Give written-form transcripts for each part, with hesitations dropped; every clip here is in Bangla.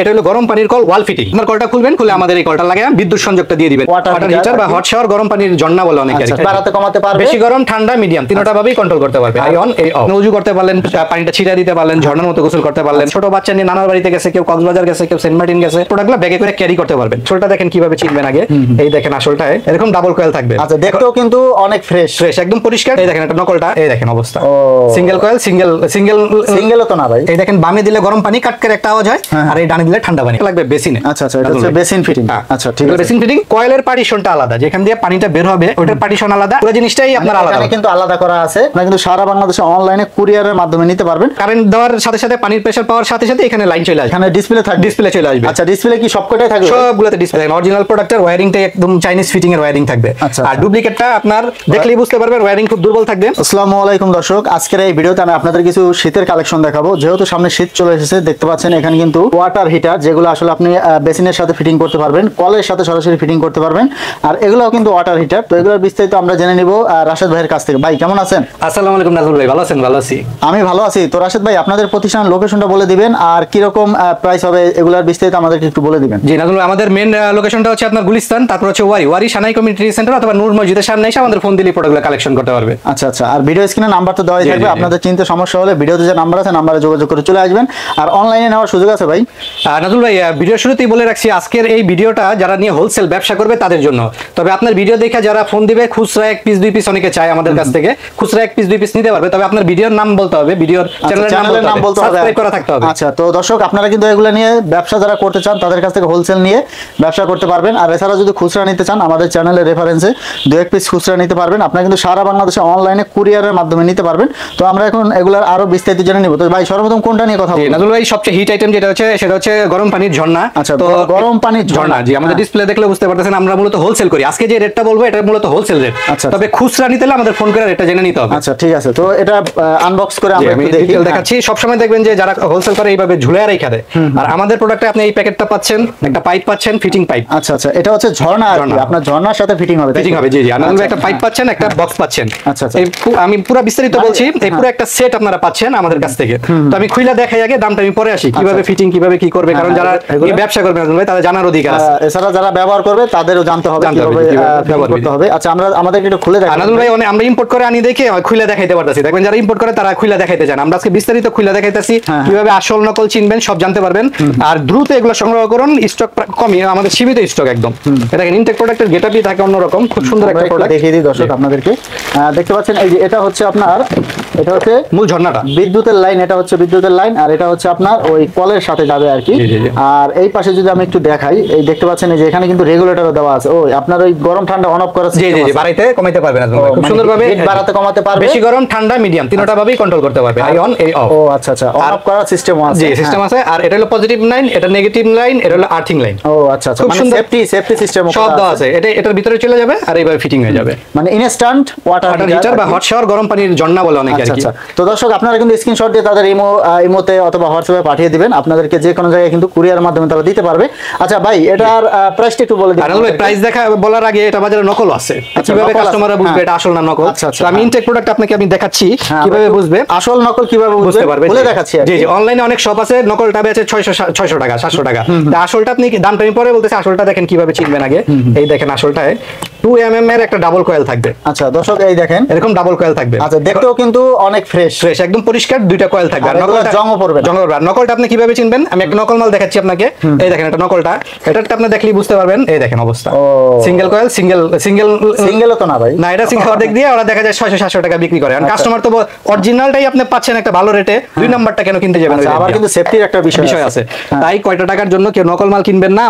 এটা হলো গরম পানির কল ওয়াল ফিটিং। আপনার কলটা খুলবেন, খুলে আমাদের এই কলটা লাগায় বিদ্যুৎ সংযোগটা দিয়ে দিবেন। ওয়াটার হিটার বা হট শাওয়ার, গরম পানির ঝর্ণা বলে অনেকে। বাড়াতে কমাতে পারবে, বেশি গরম ঠান্ডা মিডিয়াম তিনটা ভাবেই কন্ট্রোল করতে পারবে। আই অন এই অফ। ওযু করতে পারলেন, পানিটা ছিটিয়ে দিতে পারলেন, ঝর্ণার মতো গোসল করতে পারলেন। ছোট বাচ্চা নিয়ে নানার বাড়িতে গেছে, কেউ কক্সবাজার গেছে, কেউ সেন্ট মার্টিন গেছে, প্রোডাক্টগুলো ব্যাগে করে ক্যারি করতে পারবেন। আসলটা দেখেন কিভাবে চিনবেন আগে। এই দেখেন আসলটা এরকম ডাবল কয়েল থাকবে। আচ্ছা, দেখতেও কিন্তু অনেক ফ্রেশ একদম পরিষ্কার। এই দেখেন এটা নকলটা, এই দেখেন অবস্থা। সিঙ্গেল কয়েল, সিঙ্গেল তো না ভাই। এই দেখেন বামে দিলে গরম পানি কাট করে একটা আওয়াজ হয়, আর এই ডানে দিলে ঠান্ডা পানি লাগবে বেসিনে। আচ্ছা আচ্ছা, এটা হচ্ছে বেসিন ফিটিং। আচ্ছা ঠিক আছে, বেসিন ফিটিং। কয়েলের পার্টিশনটা আলাদা, যেখান দিয়ে পানিটা বের হবে ওটার পার্টিশন আলাদা, পুরো জিনিসটাই আপনার আলাদা। এখানে কিন্তু আলাদা করা আছে। আপনারা কিন্তু সারা বাংলাদেশে অনলাইনে কুরিয়ারের মাধ্যমে নিতে পারবেন। কারেন্ট দেওয়ার সাথে সাথে পানির প্রেসার পাওয়ার সাথে সাথে এখানে লাইন চলে আসবে, এখানে ডিসপ্লে থাকবে, ডিসপ্লে চলে আসবে। আচ্ছা, ডিসপ্লে কি সবকটাই থাকবে? সবগুলোতে ডিসপ্লে। অরিজিনাল প্রোডাক্টের ওয়্যারিংটা একদম চাইনিজ ফিটিং এর ওয়্যারিং থাকবে। আর ডুপ্লিকেটটা আপনার দেখলেই বুঝতে পারবেন ওয়্যারিং খুব দুর্বল থাকবে। আসসালামু আলাইকুম দর্শক, আজকের এই ভিডিওতে আমি আপনাদের কিছু শীতের কালেকশন দেখাবো। যেহেতু সামনে শীত চলে এসেছে, দেখতে পাচ্ছেন এখানে কিন্তু ওয়াটার হিটার, যেগুলো আসলে আপনি বেসিনের সাথে ফিটিং করতে পারবেন, কলের সাথে সরাসরি ফিটিং করতে পারবেন। আর এগুলোও কিন্তু ওয়াটার হিটার। তো এগুলোর বিস্তারিত আমরা জেনে নিব রাশেদ ভাইয়ের কাছ থেকে। ভাই কেমন আছেন? আসসালামু আলাইকুম নাজমুল ভাই, ভালো আছেন? ভালো আছি, আমি ভালো আছি। তো রাশেদ ভাই, আপনাদের প্রতিষ্ঠানের লোকেশনটা বলে দিবেন আর কি রকম প্রাইস হবে, এগুলোর বিস্তারিত আমাদেরকে একটু বলে দিবেন। জি নাজমুল, আমাদের মেইন লোকেশনটা হচ্ছে আপনার গুলিস্তান, তারপর হচ্ছে ওয়ারি সানাই কমিউনিটি সেন্টার অথবা নূর মসজিদের সামনে এসে আমাদের ফোন দিলে প্রোডাক্টগুলো কালেকশন করতে পারবে। আচ্ছা আচ্ছা, আর ভিডিও স্ক্রিনে নাম্বার তো দেওয়াই থাকবে। আপনাদের চিন্তা সমস্যা হলে ভিডিওতে যে নাম্বার আছে নাম্বারে যোগাযোগ করে চলে আসবেন। আর অনলাইনে নেওয়ার সুযোগ আছে ভাই? নাজমুল ভাই, ভিডিও শুরুতেই বলে রাখছি আজকের এই ভিডিওটা যারা নিয়ে হোলসেল ব্যবসা করবে তাদের জন্য। তবে আপনার ভিডিও দেখে যারা ফোন দিবে, খুচরা এক পিস দুই পিস অনেকে চায় আমাদের কাছ থেকে, খুচরা এক পিস দুই পিস নিতে পারবে। তবে আপনার ভিডিওর নাম বলতে হবে, ভিডিওর চ্যানেলের নাম বলতে হবে, সাবস্ক্রাইব করা থাকতে হবে। আচ্ছা, তো দর্শক আপনারা কিন্তু এগুলো নিয়ে ব্যবসা যারা করতে চান তাদের কাছ থেকে হোলসেল নিয়ে ব্যবসা করতে পারবেন। আর এছাড়া যদি খুচরা নিতে চান, আমাদের চ্যানেলের রেফারেন্সে দু এক পিস খুচরা নিতে পারবেন। আপনারা কিন্তু সারা বাংলাদেশে অনলাইনে কুরিয়ারের মাধ্যমে নিতে পারবেন। তো আমরা এখন এগুলার আরো বিস্তারিত জেনে নিব। তো ভাই সর্বপ্রথম কোনটা নিয়ে কথা বলবো? নাজমুল ভাই, সবচেয়ে হিট আইটেম যেটা হচ্ছে সেটা হচ্ছে গরম পানির ঝর্ণা। আচ্ছা, তো গরম পানির ঝর্ণা। জি, আমাদের ডিসপ্লে দেখলে বুঝতে পারতেছেন আমরা মূলত হোলসেল করি। আজকে যে রেটটা বলবো এটা মূলত হোলসেল রেট। আচ্ছা, তবে খুচরা নিতে হলে আমাদের ফোন করে রেটটা জেনে নিতে হবে। আচ্ছা ঠিক আছে, তো এটা আনবক্স করে আমরা একটু ডিটেইল দেখাচ্ছি। সব সময় দেখবেন যে যারা হোলসেল করে এইভাবে ঝুলায় রেখে দেয়। আর আমাদের প্রোডাক্টে আপনি এই প্যাকেটটা পাচ্ছেন, একটা পাইপ পাচ্ছেন, ফিটিং পাইপ। আচ্ছা আচ্ছা, এটা হচ্ছে ঝর্ণা, আপনার ঝর্ণার সাথে ফিটিং হবে। ফিটিং হবে, জি জি। আপনারা একটা পাইপ পাচ্ছেন, একটা বক্স পাচ্ছেন। আচ্ছা আচ্ছা, আমি পুরো বিস্তারিত বলছি। এই পুরো একটা সেট আপনারা পাচ্ছেন আমাদের কাছ থেকে। তো আমি খুলে দেখাই আগে, দামটা আমি পরে আসি কিভাবে ফিটিং কিভাবে কি করবে, কারণ যারা ব্যবসা করবে তারা জানার অধিকার আছে। এছাড়া যারা ব্যবহার করবে তাদেরও জানতে হবে কিভাবে ব্যবহার করতে হবে। আচ্ছা, আমাদেরকে একটু খুলে দেখান। নাজমুল ভাই, আমরা ইম্পোর্ট করে আনি দেখে খুলে দেখাইতে পারতাছি। দেখবেন যারা ইম্পোর্ট করে তারা খুলে দেখাইতে চান, আমরা আজকে বিস্তারিত খুলে দেখাইতেছি কিভাবে আসল নকল চিনবেন, সব জানতে পারবেন। আর দ্রুত এগুলো সংগ্রহ করুন, স্টক কমই, আমাদের সীমিত স্টক একদম। এটা ইনটেক প্রোডাক্টের গেটআপই থাকে অন্যরকম, খুব সুন্দর একটা প্রোডাক্ট। দেখিয়ে দিই দর্শক আপনাদেরকে। দেখতে পাচ্ছেন এই যে এটা হচ্ছে আপনার, এটা হচ্ছে মূল ঝর্ণাটা, বিদ্যুতের লাইন। এটা হচ্ছে বিদ্যুতের লাইন, আর এটা হচ্ছে আপনার ওই কলের সাথে যাবে আর কি। আর এই পাশে যদি আমি একটু দেখাই, এই দেখতে পাচ্ছেন এই যে এখানে কিন্তু রেগুলেটরও দেওয়া আছে। ওই আপনার ওই গরম ঠান্ডা অন অফ করার সিস্টেম আছে। বাড়াইতে কমাইতে পারবেন খুব সুন্দরভাবে, বাড়াতে কমাতে পারবে, বেশি গরম ঠান্ডা মিডিয়াম তিনটা ভাবেই কন্ট্রোল করতে পারবে। আই অন এই অফ। ও আচ্ছা আচ্ছা, অন অফ করার সিস্টেম আছে। জি, সিস্টেম আছে। আর এটা হলো পজিটিভ লাইন, এটা নেগেটিভ লাইন, এটা হলো আর্থিং লাইন। ও আচ্ছা আচ্ছা, খুব সুন্দর সেফটি সিস্টেম সব দেওয়া আছে। এটার ভিতরে চলে যাবে আর এইভাবে ফিটিং হয়ে যাবে, মানে ইনস্ট্যান্ট ওয়াটার হিটার বা হট শাওয়ার, গরম পানির ঝর্ণা বলে অনেকে আর কি। তো দর্শক আপনারা কিন্তু স্ক্রিনশট দিয়ে তাদের ইমোতে অথবা হোয়াটসঅ্যাপে পাঠিয়ে দিবেন। আপনাদেরকে যে কোনো জায়গায় কিন্তু কুরিয়ারের মাধ্যমে তারা দিতে পারবে। আচ্ছা ভাই, এটার প্রাইসটা একটু বলে দিন। প্রাইস দেখা বলার আগে এটা বাজারে নকল আছে, কিভাবে কাস্টমাররা বুঝবে এটা আসল না নকল। আমি ইনটেক প্রোডাক্ট আপনাকে আমি দেখাচ্ছি কিভাবে বুঝবে আসল নকল কিভাবে বুঝতে পারবে, বলে দেখাচ্ছি। জি জি, অনলাইনে অনেক শপ আছে, নকলটা বেচে 600 টাকা 700 টাকা। আসলটা আপনি দামটা আমি পরে বলতেছি, আসলটা দেখেন কিভাবে চিনবেন আগে। এই দেখেন আসলটায় 2mm এর একটা ডাবল কয়েল থাকবে। আচ্ছা দর্শক, এই দেখেন এরকম ডাবল কয়েল থাকবে। আচ্ছা, দেখতেও কিন্তু অনেক ফ্রেশ একদম পরিষ্কার, দুইটা কয়েল থাকবে। আর নকলটা জংও পড়বে না। নকলটা আপনি কিভাবে চিনবেন, আমি একটা নকল মাল দেখাচ্ছি আপনাকে। এই দেখেন এটা নকলটা, এটাটা আপনি দেখলেই বুঝতে পারবেন। এই দেখেন অবস্থা, সিঙ্গেল কয়েল, সিঙ্গেল তো না ভাই, না এটা সিঙ্গেল অর্ধেক দিয়ে ওরা দেখা যায় 600-700 টাকা বিক্রি করে। কারণ কাস্টমার তো অরিজিনালটাই আপনি পাচ্ছেন একটা ভালো রেটে, দুই নাম্বারটা কেন কিনতে যাবেন? আবার কিন্তু সেফটির একটা বিষয় আছে। তাই কয়টা টাকার জন্য কেউ নকল মাল কিনবেন না,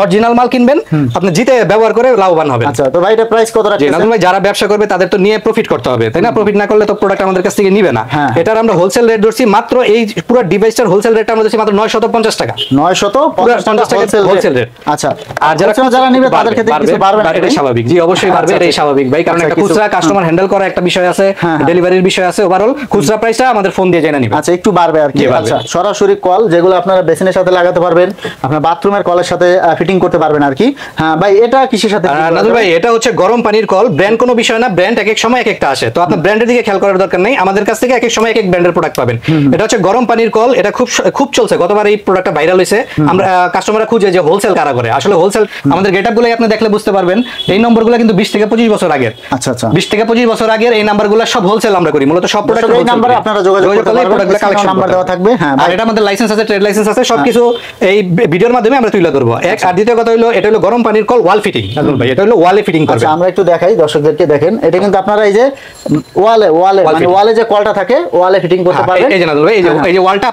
অরিজিনাল মাল কিনবেন, আপনি জিতে ব্যবহার করে লাভবান হবেন। আচ্ছা, তো ভাই এটা প্রাইস কত রাখছেন? নাজমুল ভাই, যারা ব্যবসা করবে তাদের তো নিয়ে প্রফিট করতে হবে, তাই না? প্রফিট না করলে তো প্রোডাক্ট আমাদের কাছ থেকে নিবে না। এটার আমরা হোলসেল রেট ধরছি মাত্র, এই পুরো ডিভাইসটার হোলসেল রেটটা আমরা ধরছি মাত্র 950 টাকা। 950 টাকা হোলসেল রেট। আচ্ছা, আর যারা নিবে তাদের ক্ষেত্রে কিছু বাড়বে না? এটাই স্বাভাবিক। জি অবশ্যই বাড়বে, এটাই স্বাভাবিক ভাই, কারণ একটা খুচরা কাস্টমার হ্যান্ডেল করা একটা বিষয় আছে, ডেলিভারির বিষয় আছে। ওভারঅল খুচরা প্রাইসটা আমাদের ফোন দিয়ে জেনে নিবে। আচ্ছা, একটু বাড়বে আর কি। আচ্ছা, সরাসরি কল যেগুলো আপনারা বেসিনের সাথে লাগাতে পারবেন, আপনার বাথরুমের কলের সাথে ফিটিং করতে পারবেন আর কি। হ্যাঁ ভাই, এটা কিসের সাথে? নাজমুল ভাই, এটা হচ্ছে গরম পানির কল, ব্র্যান্ড কোনো বিষয় না, ব্র্যান্ড এক এক সময় এক একটা আসে, তো আপনার ব্র্যান্ডের দিকে খেয়াল করার দরকার নেই, আমাদের কাছ থেকে এক এক সময় এক এক ব্র্যান্ডের প্রোডাক্ট পাবেন। এটা হচ্ছে গরম পানির কল, এটা খুব চলছে, গতবার এই প্রোডাক্টটা ভাইরাল হয়েছে, আমরা কাস্টমাররা খুঁজে যে হোলসেল কারা করে, আসলে হোলসেল আমাদের গেটআপগুলো আপনি দেখলে বুঝতে পারবেন, এই নম্বরগুলো কিন্তু 20 থেকে 25 বছর আগের। আচ্ছা আচ্ছা, 20 থেকে 25 বছর আগের এই নাম্বারগুলো সব হোলসেল আমরা করি, মূলত সব প্রোডাক্ট এই নম্বরে আপনারা যোগাযোগ করতে পারবেন, নাম্বার দেওয়া থাকবে। হ্যাঁ, আর এটা আমাদের লাইসেন্স আছে, ট্রেড লাইসেন্স আছে, সবকিছু এই ভিডিওর মাধ্যমে আমরা তুলে ধরবো। এক আর দ্বিতীয় কথা হলো এটা হলো গরম পানির কল ওয়াল ফিটিং, ভাই এটা হলো ওয়ালে ফিটিং করবে। আচ্ছা, আমরা একটু দেখাই দর্শকদেরকে, দেখেন এটা কিন্তু আপনারা এই যে ওয়ালে মানে ওয়ালে যে কলটা থাকে ওয়ালে ফিটিং করতে পারবেন। এই যে নাজমুল ভাই, এই যে ওয়ালটা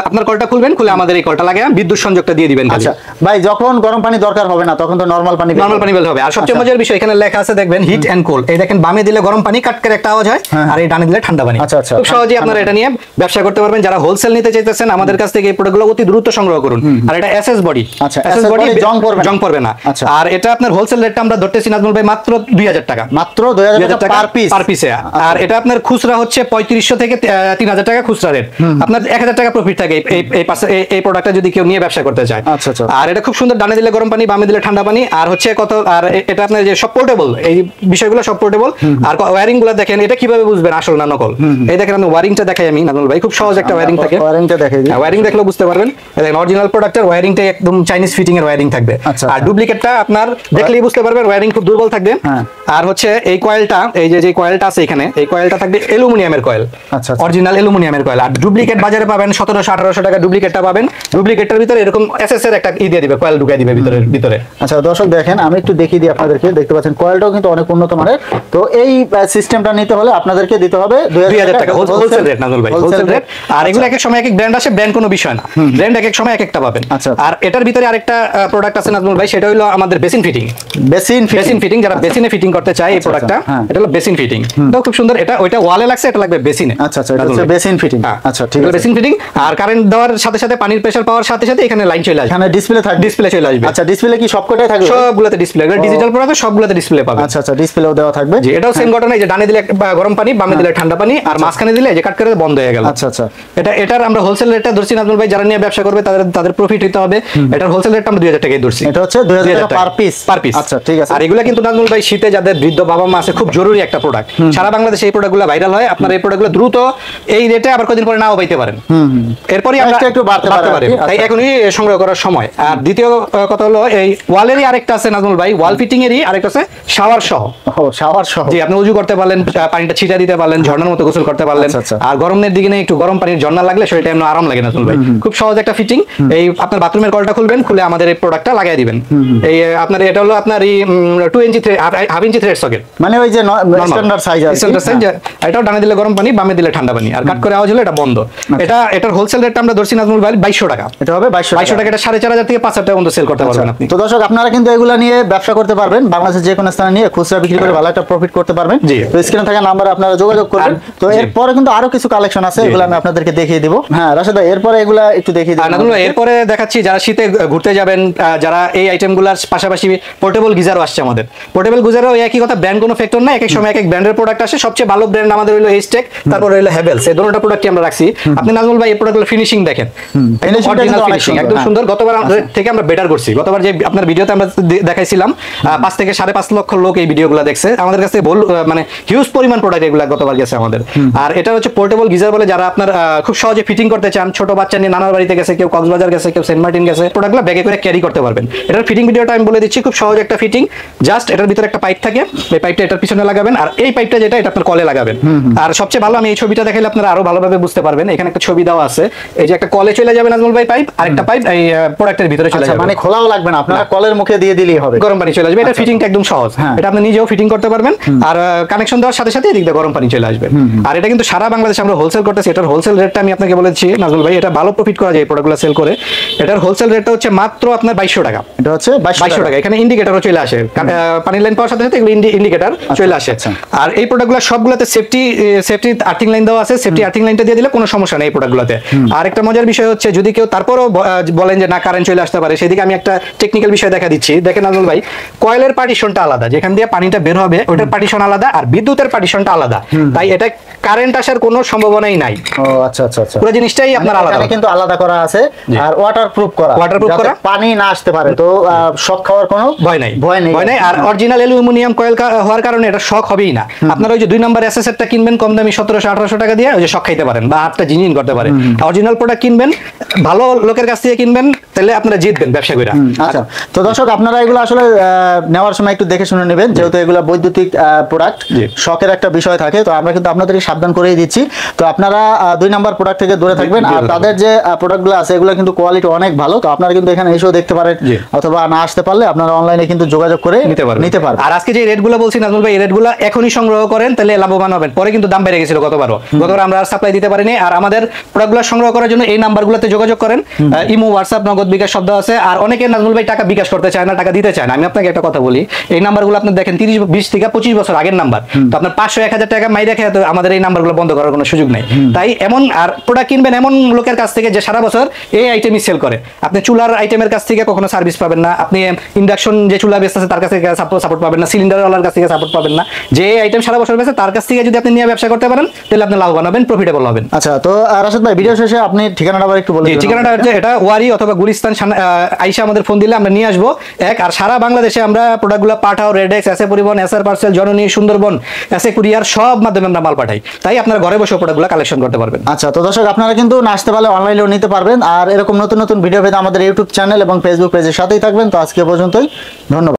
আপনার কলটা খুলবেন, খুলে আমাদের এই কলটা লাগায় বিদ্যুৎ সংযোগটা দিয়ে দিবেন। আচ্ছা ভাই, যখন গরম পানি দরকার হবে না তখন তো নরমাল পানি বের হবে। আর সবচেয়ে মজার বিষয় এখানে লেখা আছে দেখবেন হিট এন্ড কোল্ড, এই দেখেন বামে দিলে গরম পানি কাট করে একটা আওয়াজ হয়, আর এই ডানে দিলে ঠান্ডা পানি। আচ্ছা আচ্ছা, খুব সহজেই আপনারা এটা নিয়ে ব্যবসা করতে পারবেন। যারা হোলসেল নিতে চাইতেছেন আমাদের কাছ থেকে এই প্রোডাক্টগুলো অতি দ্রুত সংগ্রহ করুন। আর এটা এসএস বডি, আচ্ছা এসএস বডি জং পড়বে না। আচ্ছা, আর এটা আপনার হোলসেল রেটটা আমরা ধরতেছি নাজমুল ভাই মাত্র 2000 টাকা, মাত্র 2000 টাকা পার পিসে। আর এটা আপনার খুচরা হচ্ছে 3500 থেকে 3000 টাকা খুচরা রেট, আপনার 1000 টাকা প্রফিট থাকে এই প্রোডাক্টটা যদি কেউ নিয়ে ব্যবসা করতে চায়। আচ্ছা আচ্ছা, আর এটা খুব সুন্দর, ডানে দিলে গরম পানি বামে দিলে ঠান্ডা পানি। আর হচ্ছে কত, আর এটা আপনার যে সব পোর্টেবল, এই বিষয়গুলো সব পোর্টেবল। আর ওয়্যারিং গুলো দেখেন, এটা কিভাবে বুঝবেন আসল না নকল, এই দেখেন আমি ওয়্যারিংটা দেখাই আমি নাজমুল ভাই, খুব সহজ একটা ওয়্যারিং থাকে, ওয়্যারিংটা দেখাই দিই, ওয়্যারিং দেখলেও বুঝতে পারবেন। দেখেন অরিজিনাল প্রোডাক্টের ওয়্যারিংটা একদম চাইনিজ ফিটিং এর ওয়্যারিং থাকবে। আর ডুপ্লিকেটটা আপনার দেখলেই বুঝতে পারবেন ওয়্যারিং খুব দুর্বল থাকবে। আর হচ্ছে এই কয়েলটা, এই যে কয়েলটা আছে এখানে, এই কয়েলটা থাকবে অ্যালুমিনিয়ামের কয়েল, অরিজিনাল অ্যালুমিনিয়ামের কয়েল। আর ডুপ্লিকেট বাজারে পাবেন 1700-1800 টাকা ডুপ্লিকেটটা পাবেন। ডুপ্লিকেটটার ভিতরে এরকম এসএস এর একটা দিয়ে দিবে, কয়েল ঢুকিয়ে দিবে ভিতরে। আচ্ছা দর্শক দেখেন, আমি একটু দেখিয়ে দিই আপনাদেরকে, দেখতে পাচ্ছেন কয়েলটাও কিন্তু অনেক উন্নত মানের। তো এই সিস্টেমটা নিতে হলে আপনাদেরকে দিতে হবে 2000 টাকা হোলসেল রেট নাজমুল ভাই, হোলসেল রেট। আর এগুলো এক এক সময় এক এক ব্র্যান্ড আসে, ব্র্যান্ড কোনো বিষয় না, ব্র্যান্ড এক এক সময় এক একটা পাবেন। আর এটার ভিতরে আরেকটা প্রোডাক্ট আছে নাজমুল ভাই, সেটা হলো আমাদের বেসিন ফিটিং। বেসিন ফিটিং, যারা বেসিনে ফিটিং করতে চায় এই প্রোডাক্টটা, এটা হলো বেসিন ফিটিং। এটাও খুব সুন্দর, এটা ওইটা ওয়ালে লাগছে, এটা লাগবে বেসিনে। আচ্ছা আচ্ছা, এটা হচ্ছে বেসিন ফিটিং। আচ্ছা ঠিক আছে, বেসিন ফিটিং। আর কারেন্ট দেওয়ার সাথে সাথে পানির প্রেসার পাওয়ার সাথে সাথে এখানে লাইন চলে আসবে, এখানে ডিসপ্লে থাকবে, ডিসপ্লে চলে আসবে। আচ্ছা, ডিসপ্লে কি সবকটাই থাকবে? সবগুলোতে ডিসপ্লে, এটা ডিজিটাল প্রোডাক্ট, সবগুলোতে ডিসপ্লে পাবে। আচ্ছা আচ্ছা, ডিসপ্লেও দেওয়া থাকবে। জি, এটাও সেম ঘটনা, যে ডানে দিলে গরম পানি, বামে দিলে ঠান্ডা পানি, আর মাঝখানে দিলে যে কাট করে বন্ধ হয়ে গেল। আচ্ছা আচ্ছা, এটার আমরা হোলসেল রেটটা ধরছি নাজমুল ভাই, যারা নিয়ে ব্যবসা করবে তাদের প্রফিট হতে হবে। এটার হোলসেল রেটটা আমরা 2000 টাকায় ধরছি। এটা হচ্ছে 2000 টাকা পার পিস। আচ্ছা ঠিক আছে। আর এগুলো কিন্তু নাজমুল ভাই শীতে যাদের বৃদ্ধ বাবা মা আছে, খুব জরুরি একটা প্রোডাক্ট, সারা বাংলাদেশে এই প্রোডাক্টগুলো ভাইরাল হয়। আপনার এই প্রোডাক্টগুলো দ্রুত এই রেটে আবার কদিন পরে নাও পাইতে পারেন, এরপরই আমরা একটু বাড়তে পারে, তাই এখনই সংগ্রহ করার সময়। আর দ্বিতীয় কথা হলো এই ওয়ালেরই আরেকটা আছে নাজমুল ভাই, ওয়াল ফিটিং এরই আরেকটা আছে শাওয়ার সহ। শাওয়ার সহ, জি, আপনি উজু করতে পারলেন, পানিটা ছিটা দিতে পারলেন, ঝর্ণার মতো গোসল করতে পারলেন। আর গরমের দিকে একটু গরম পানির ঝর্ণা লাগলে শরীরটা এমন আরাম লাগে নাজমুল ভাই। খুব সহজ একটা ফিটিং। এই আপনার বাথরুমের কলটা খুলবেন, খুলে আমাদের এই প্রোডাক্টটা লাগিয়ে দিবেন। এই আপনার এটা হলো আপনার এই 2 ইঞ্চি হাফ ইঞ্চি থ্রেড সকেট, মানে ওই যে স্ট্যান্ডার্ড সাইজ আছে। Standard size. এটাও ডানে দিলে গরম পানি, বামে দিলে ঠান্ডা পানি। আর কাট করে আওয়াজ হলো এটা বন্ধ। এটার হোলসেল রেটটা আমরা ধরছি নাজমুল ভাই 2200 টাকা। এটা হবে 2200 টাকা। এটা 4500 থেকে 5000 টাকা পর্যন্ত সেল করতে পারবেন আপনি। তো দর্শক, আপনারা কিন্তু এগুলা নিয়ে ব্যবসা করতে পারবেন, বাংলাদেশের যে কোনো স্থানে নিয়ে খুচরা বিক্রি করে ভালো একটা প্রফিট করতে পারবেন। তো স্ক্রিনে থাকা নাম্বারে আপনারা যোগাযোগ করবেন। তো এরপরে কিন্তু আরো কিছু কালেকশন আছে, এগুলো আমি আপনাদেরকে দেখিয়ে দিব। হ্যাঁ রাশেদ ভাই, এরপরে এগুলা একটু দেখিয়ে দিন। এরপরে দেখাচ্ছি যারা শীতে ঘুরতে যাবেন, যারা এই আইটেমগুলোর পাশাপাশি পোর্টেবল গিজারও আসছে আমাদের। পোর্টেবল গিজারও একই কথা, ব্র্যান্ড কোনো ফ্যাক্টর না, এক এক সময় এক এক ব্র্যান্ডের প্রোডাক্ট আসে। সবচেয়ে ভালো ব্র্যান্ড আমাদের হলো এইচটেক, তারপর হলো হেভেলস, এই দুটোটা প্রোডাক্টই আমরা রাখছি। আপনি নাজমুল ভাই এই প্রোডাক্টগুলো ফিনিশিং দেখেন, ফিনিশিং একদম সুন্দর। গতবার থেকে আমরা বেটার করছি। গতবার যে আপনার ভিডিওতে আমরা দেখাইছিলাম 5 থেকে 5.5 লক্ষ লোক এই ভিডিওগুলো দেখছে আমাদের কাছে, মানে হিউজ পরিমাণ প্রোডাক্ট এগুলো গতবার গেছে আমাদের। আর এটা হচ্ছে পোর্টেবল গিজার বলে, যারা আপনার খুব সহজে ফিটিং করতে চান, ছোট বাচ্চা নিয়ে নানার বাড়িতে গেছে, কেউ কক্সবাজার গেছে, কেউ সেন্ট মার্টিন গেছে, প্রোডাক্টগুলো ব্যাগে করে ক্যারি করতে পারবেন। এটার ফিটিং ভিডিওটা আমি বলে দিচ্ছি, খুব সহজ একটা ফিটিং। জাস্ট এটার ভিতরে একটা পাইপ থাকে, এই পাইপটা এটার পিছনে লাগাবেন, আর এই পাইপটা যেটা এটা আপনার কলে লাগাবেন। আর সবচেয়ে ভালো, আমি এই ছবিটা দেখাইলে আপনারা আরো ভালোভাবে বুঝতে পারবেন। এখানে একটা ছবি দেওয়া আছে, এই যে একটা কলে চলে যাবে নাজমুল ভাই পাইপ, আর একটা পাইপ এই প্রোডাক্টের ভিতরে চলে যাবে, মানে খোলাও লাগবে না, আপনারা কলের মুখে দিয়ে দিলেই হবে, গরম পানি চলে আসবে। এটা ফিটিংটা একদম সহজ, এটা আপনি নিজেও ফিটিং করতে পারবেন। আর কানেকশন দেওয়ার সাথে সাথে এদিক দিয়ে গরম পানি চলে আসবে। আর এটা কিন্তু সারা বাংলাদেশে আমরা হোলসেল করতেছি। এটার হোলসেল রেটটা আমি আপনাকে বলেছি নাজমুল ভাই, এটা ভালো প্রফিট করা যায় প্রোডাক্টগুলো সেল করে। এটার হোলসেল রেটটা হচ্ছে মাত্র আপনার 2200 টাকা। এটা হচ্ছে 2200 টাকা। এখানে ইন্ডিকেটরও চলে আসে, পানির লাইন পাওয়ার সাথে সাথে এগুলো ইন্ডিকেটর চলে আসে। আর এই প্রোডাক্টগুলো সবগুলোতে সেফটি আর্থিং লাইন দেওয়া আছে। সেফটি আর্থিং লাইনটা দিয়ে দিলে কোনো সমস্যা নেই এই প্রোডাক্টগুলোতে। আর একটা মজার বিষয় হচ্ছে, যদি কেউ তারপরও বলেন যে না কারেন্ট চলে আসতে পারে, সেদিকে আমি একটা টেকনিক্যাল বিষয় দেখা দিচ্ছি। দেখেন নাজমুল ভাই, কয়েলের পার্টিশনটা আলাদা, যেখান দিয়ে পানিটা বের হবে ওটার পার্টিশন আলাদা, আর বিদ্যুতের পার্টিশনটা আলাদা। তাই এটা কারেন্ট আসার কোনো সম্ভাবনাই নাই। ও আচ্ছা আচ্ছা আচ্ছা, পুরো জিনিসটাই আপনার আলাদা, কিন্তু আলাদা করা আছে। আর ওয়াটারপ্রুফ করা, পানি না আসতে পারে, তো শক খাওয়ার কোনো ভয় নাই। আর অরিজিনাল অ্যালুমিনিয়াম কয়েল হওয়ার কারণে এটা শক হবেই না। আপনারা ওই যে 2 নাম্বার এসএসএরটা কিনবেন কম দামি 1700-1800 টাকা দিয়ে, ওই যে শক খাইতে পারেন বা হাতটা জিনজিন করতে পারে। অরিজিনাল প্রোডাক্ট কিনবেন, ভালো লোকের কাছ থেকে কিনবেন, তাহলে আপনারা জিতবেন ব্যবসা করে। আচ্ছা, তো দর্শক আপনারা এগুলো আসলে নেওয়ার সময় একটু দেখে শুনে নেবেন, যেহেতু এগুলো বৈদ্যুতিক প্রোডাক্ট, শকের একটা বিষয় থাকে, তো আমরা কিন্তু আপনাদেরকে সাবধান করেই দিচ্ছি। তো আপনারা 2 নাম্বার প্রোডাক্ট থেকে দূরে থাকবেন। আর তাদের যে প্রোডাক্টগুলো আছে এগুলো কিন্তু কোয়ালিটি অনেক ভালো, তো আপনারা কিন্তু এখানে এসেও দেখতে পারেন, অথবা না আসতে পারলে আপনারা অনলাইনে কিন্তু যোগাযোগ করে নিতে পারবেন। আর আজকে যে রেটগুলো বলছি নাজমুল ভাই, এই রেটগুলো এখনই সংগ্রহ করেন, তাহলে লাভবান হবেন। পরে কিন্তু দাম বেড়ে গেছিল গতবার আমরা সাপ্লাই দিতে পারিনি। আর আমাদের প্রোডাক্টগুলো সংগ্রহ করার জন্য এই নাম্বারগুলোতে যোগাযোগ করেন। ইমো, হোয়াটসঅ্যাপ, নগদ, বিকাশ শব্দ আছে। আর অনেকে নাজমুল ভাই টাকা বিকাশ করতে চায় না, টাকা দিতে চায় না। আমি আপনাকে একটা কথা বলি, এই নাম্বারগুলো আপনি দেখেন 20 থেকে 25 বছর আগের নাম্বার, তো আপনার 500-1000 টাকা মাই রেখে তো আমাদের এই নাম্বারগুলো বন্ধ করার কোনো সুযোগ নাই। তাই এমন আর প্রোডাক্ট কিনবেন এমন লোকের কাছ থেকে যে সারা বছর এই আইটেমই সেল করে। আপনি চুলার আইটেমের কাছ থেকে কখনো সার্ভিস পাবেন না, আপনি ইন্ডাকশন যে চুলা বেচতে আছে তার কাছ থেকে সাপোর্ট পাবেন না, সিলিন্ডারওয়ালার কাছ থেকে সাপোর্ট পাবেন না। যে আইটেম সারা বছর বেচে তার কাছ থেকে যদি আপনি নিয়ে ব্যবসা করতে পারেন, তাহলে আপনি লাভবান হবেন, প্রফিটেবল হবেন। আচ্ছা, তো রাশেদ ভাই ভিডিও শেষে আপনি ঠিকানাটা আবার একটু বলে দিন। ঠিকানাটা হচ্ছে এটা ওয়ারি অথবা গুলিস্তান, আইসা আমাদের ফোন দিলে আমরা নিয়ে আসবো। আর সারা বাংলাদেশে আমরা প্রোডাক্টগুলো পাঠাও, রেডেক্স, এসএ পরিবহন, এসআর পার্সেল, জননী, সুন্দরবন, এসএ কুরিয়ার সব মাধ্যমে আমরা মাল পাঠাই। তাই আপনারা ঘরে বসে প্রোডাক্টগুলো কালেকশন করতে পারবেন। আচ্ছা, তো দর্শক আপনারা কিন্তু না আসতে পারলে অনলাইনেও নিতে পারবেন। আর এরকম নতুন নতুন ভিডিও পেতে আমাদের ইউটিউব চ্যানেল এবং ফেসবুক পেজের সাথেই থাকবেন। তো আজকে পর্যন্তই, ধন্যবাদ।